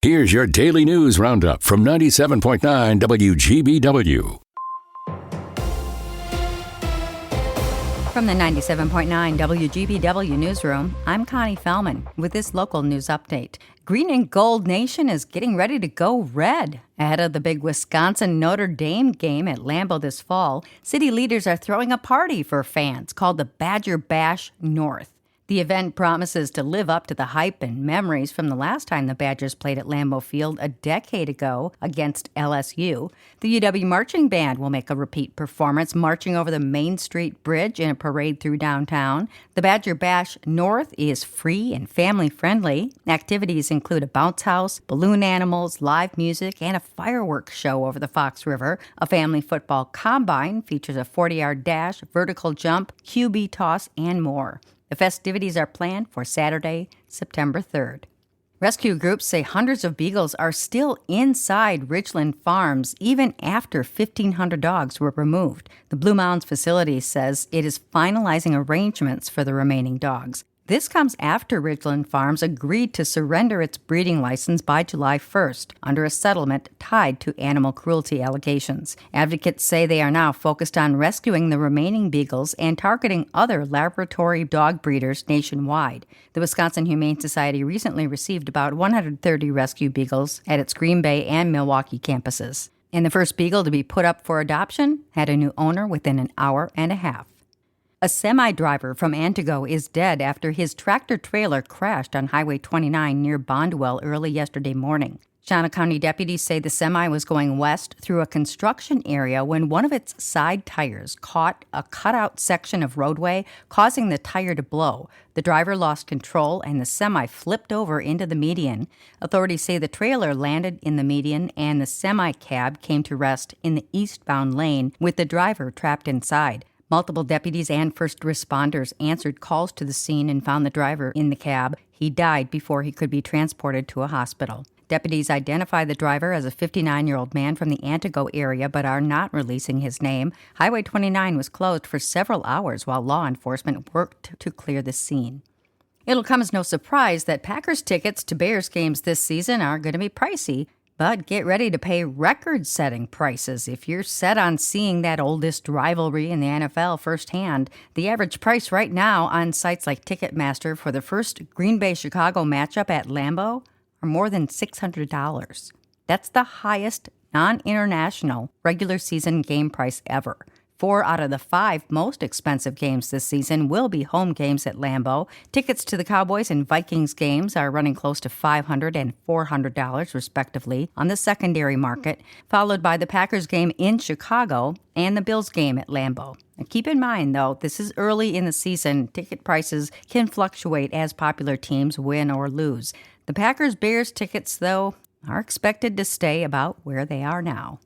Here's your daily news roundup from 97.9 WGBW. From the 97.9 WGBW Newsroom, I'm Connie Fellman with this local news update. Green and Gold Nation is getting ready to go red. Ahead of the big Wisconsin-Notre Dame game at Lambeau this fall, city leaders are throwing a party for fans called the Badger Bash North. The event promises to live up to the hype and memories from the last time the Badgers played at Lambeau Field a decade ago against LSU. The UW Marching Band will make a repeat performance, marching over the Main Street Bridge in a parade through downtown. The Badger Bash North is free and family-friendly. Activities include a bounce house, balloon animals, live music, and a fireworks show over the Fox River. A family football combine features a 40-yard dash, vertical jump, QB toss, and more. The festivities are planned for Saturday, September 3rd. Rescue groups say hundreds of beagles are still inside Ridgeland Farms even after 1,500 dogs were removed. The Blue Mounds facility says it is finalizing arrangements for the remaining dogs. This comes after Ridgeland Farms agreed to surrender its breeding license by July 1st under a settlement tied to animal cruelty allegations. Advocates say they are now focused on rescuing the remaining beagles and targeting other laboratory dog breeders nationwide. The Wisconsin Humane Society recently received about 130 rescue beagles at its Green Bay and Milwaukee campuses. And the first beagle to be put up for adoption had a new owner within an hour and a half. A semi-driver from Antigo is dead after his tractor-trailer crashed on Highway 29 near Bondwell early yesterday morning. Shawano County deputies say the semi was going west through a construction area when one of its side tires caught a cutout section of roadway, causing the tire to blow. The driver lost control and the semi flipped over into the median. Authorities say the trailer landed in the median and the semi-cab came to rest in the eastbound lane with the driver trapped inside. Multiple deputies and first responders answered calls to the scene and found the driver in the cab. He died before he could be transported to a hospital. Deputies identify the driver as a 59-year-old man from the Antigo area but are not releasing his name. Highway 29 was closed for several hours while law enforcement worked to clear the scene. It'll come as no surprise that Packers tickets to Bears games this season are going to be pricey. But get ready to pay record-setting prices if you're set on seeing that oldest rivalry in the NFL firsthand. The average price right now on sites like Ticketmaster for the first Green Bay-Chicago matchup at Lambeau are more than $600. That's the highest non-international regular season game price ever. 4 out of the 5 most expensive games this season will be home games at Lambeau. Tickets to the Cowboys and Vikings games are running close to $500 and $400, respectively, on the secondary market, followed by the Packers game in Chicago and the Bills game at Lambeau. Now, keep in mind, though, this is early in the season. Ticket prices can fluctuate as popular teams win or lose. The Packers-Bears tickets, though, are expected to stay about where they are now.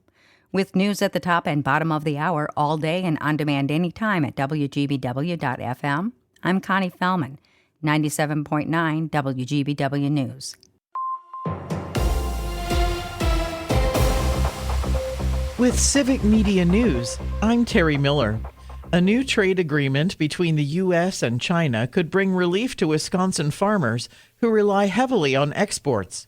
With news at the top and bottom of the hour all day and on demand anytime at WGBW.FM, I'm Connie Fellman, 97.9 WGBW News. With Civic Media News, I'm Terry Miller. A new trade agreement between the U.S. and China could bring relief to Wisconsin farmers who rely heavily on exports.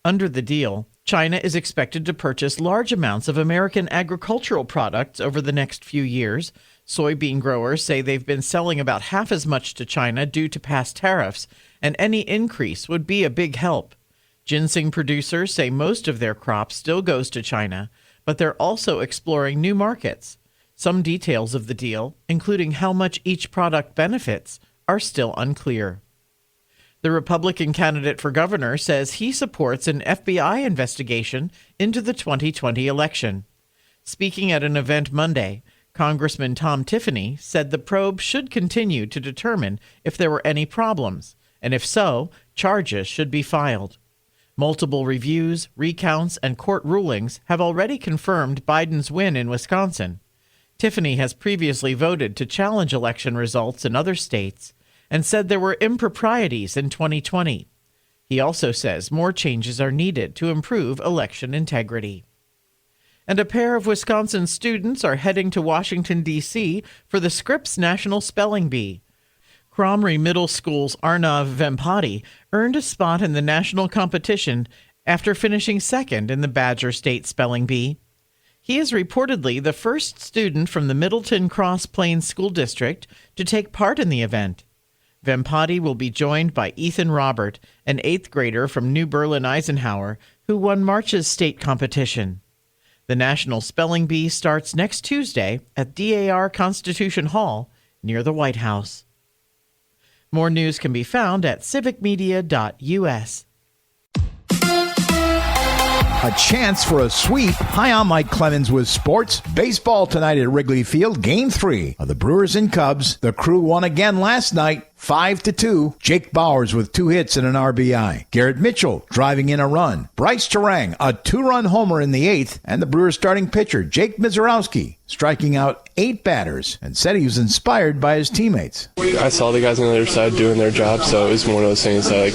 Under the deal, China is expected to purchase large amounts of American agricultural products over the next few years. Soybean growers say they've been selling about half as much to China due to past tariffs, and any increase would be a big help. Ginseng producers say most of their crop still goes to China, but they're also exploring new markets. Some details of the deal, including how much each product benefits, are still unclear. The Republican candidate for governor says he supports an FBI investigation into the 2020 election. Speaking at an event Monday, Congressman Tom Tiffany said the probe should continue to determine if there were any problems, and if so, charges should be filed. Multiple reviews, recounts, and court rulings have already confirmed Biden's win in Wisconsin. Tiffany has previously voted to challenge election results in other states and said there were improprieties in 2020. He also says more changes are needed to improve election integrity. And a pair of Wisconsin students are heading to Washington, D.C. for the Scripps National Spelling Bee. Cromrie Middle School's Arnav Vempati earned a spot in the national competition after finishing second in the Badger State Spelling Bee. He is reportedly the first student from the Middleton Cross Plains School District to take part in the event. Vempati will be joined by Ethan Robert, an 8th grader from New Berlin, Eisenhower, who won March's state competition. The National Spelling Bee starts next Tuesday at DAR Constitution Hall near the White House. More news can be found at civicmedia.us. A chance for a sweep. Hi, I'm Mike Clemens with sports. Baseball tonight at Wrigley Field, Game 3 of the Brewers and Cubs. The Crew won again last night, 5-2. Jake Bowers with 2 hits and an RBI. Garrett Mitchell driving in a run. Bryce Terang, a 2-run homer in the 8th. And the Brewers starting pitcher, Jake Mizorowski, striking out 8 batters and said he was inspired by his teammates. I saw the guys on the other side doing their job, so it was one of those things that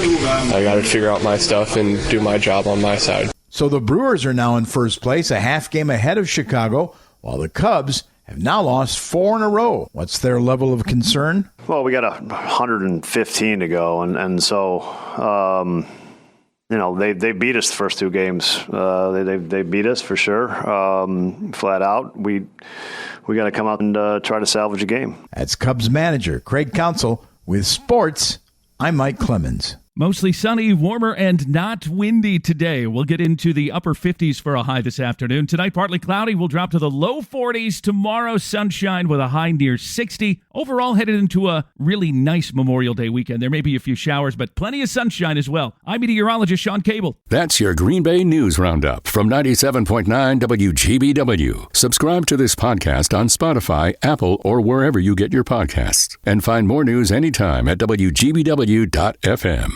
I got to figure out my stuff and do my job on my side. So the Brewers are now in first place, a half game ahead of Chicago, while the Cubs have now lost 4 in a row. What's their level of concern? Well, we got 115 to go, and so they beat us the first 2 games. They beat us for sure, flat out. We got to come out and try to salvage a game. That's Cubs manager Craig Counsell with sports. I'm Mike Clemens. Mostly sunny, warmer, and not windy today. We'll get into the upper 50s for a high this afternoon. Tonight, partly cloudy. We'll drop to the low 40s. Tomorrow, sunshine with a high near 60. Overall, headed into a really nice Memorial Day weekend. There may be a few showers, but plenty of sunshine as well. I'm meteorologist Sean Cable. That's your Green Bay News Roundup from 97.9 WGBW. Subscribe to this podcast on Spotify, Apple, or wherever you get your podcasts. And find more news anytime at WGBW.FM.